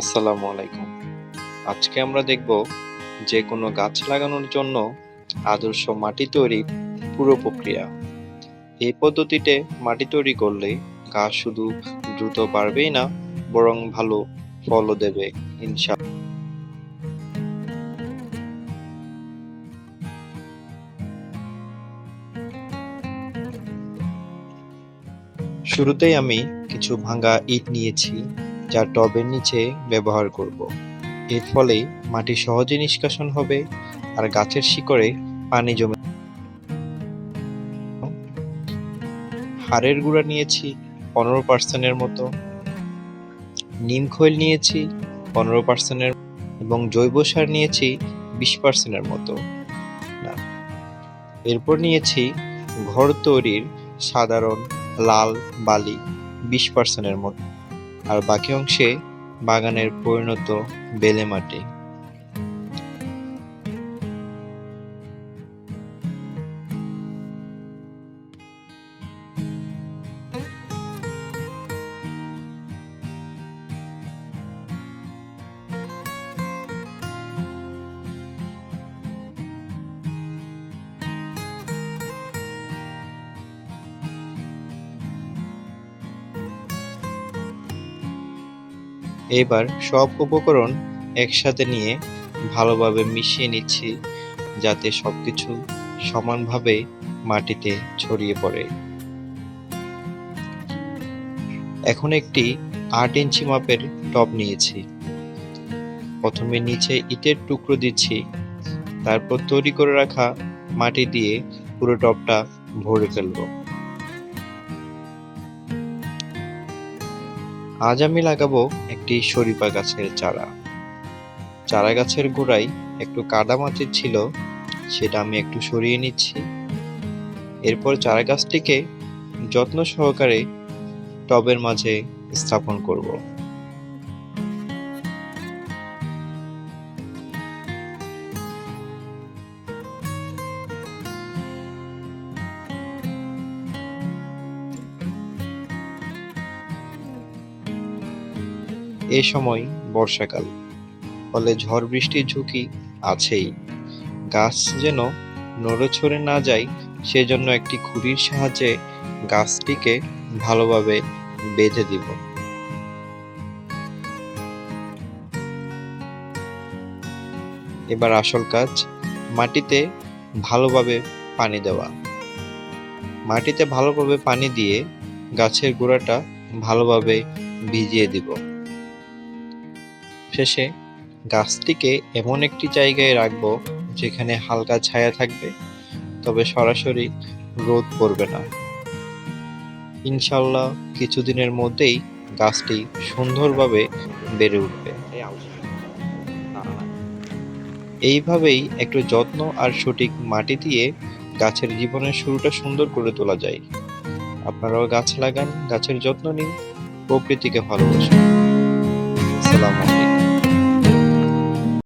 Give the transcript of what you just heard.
আসসালামু আলাইকুম। আজকে আমরা দেখব যে কোনো গাছ লাগানোর জন্য আদর্শ মাটি তৈরির পুরো প্রক্রিয়া। এই পদ্ধতিতে মাটি তৈরি করলে গাছ শুধু দ্রুত বাড়বেই না, বরং ভালো ফলও দেবে ইনশাআল্লাহ। শুরুতেই আমি কিছু ভাঙা ইট নিয়েছি, যা টবের নিচে ব্যবহার করব। এর ফলে মাটি সহজে নিষ্কাশন হবে আর গাছের শিকড়ে পানি জমে। হাড়ের গুঁড়া নিয়েছি 15% মতো, নিম খৈল নিয়েছি 15% এবং জৈব সার নিয়েছি 20% মতো। না, এরপর নিয়েছি ঘর তৈরির সাধারণ লাল বালি 20% মতো, আর বাকি অংশে বাগানের পরিণত বেলে মাটি। এবার সব উপকরণ একসাথে নিয়ে ভালোভাবে মিশিয়ে নিচ্ছি, যাতে সবকিছু সমানভাবে মাটিতে ছড়িয়ে পড়ে। এখন একটি 8 ইঞ্চি মাপের টব নিয়েছি। প্রথমে নিচে ইটের টুকরো দিচ্ছি, তারপর তৈরি করে রাখা মাটি দিয়ে পুরো টবটা ভরে ফেলব। আজ আমি লাগাবো একটি শরীফা গাছের চারা। চারা গাছের গোড়ায় একটু কাদামাটি ছিল, সেটা আমি একটু সরিয়ে নিচ্ছি। এরপর চারা গাছটিকে যত্ন সহকারে টবের মাঝে স্থাপন করব। এ সময় বর্ষাকাল, ফলে ঝড় বৃষ্টির ঝুঁকি আছেই। গাছ যেন নড়েচড়ে না যায়, সেজন্য একটি খুঁটির সাহায্যে গাছটিকে ভালোভাবে বেঁধে দিব। এবার আসল কাজ, মাটিতে ভালোভাবে পানি দেওয়া। মাটিতে ভালোভাবে পানি দিয়ে গাছের গোড়াটা ভালোভাবে ভিজিয়ে দিব। শেষে গাছটিকে এমন একটি জায়গায় রাখবো যেখানে হালকা ছায়া থাকবে, তবে সরাসরি রোদ পড়বে না। ইনশাল্লাহ কিছুদিনের মধ্যেই গাছটি সুন্দরভাবে বেড়ে উঠবে। এইভাবেই একটু যত্ন আর সঠিক মাটি দিয়ে গাছের জীবনের শুরুটা সুন্দর করে তোলা যায়। আপনারাও গাছ লাগান, গাছের যত্ন নিন, প্রকৃতিকে ভালোবাসুন। আসসালামু আলাইকুম।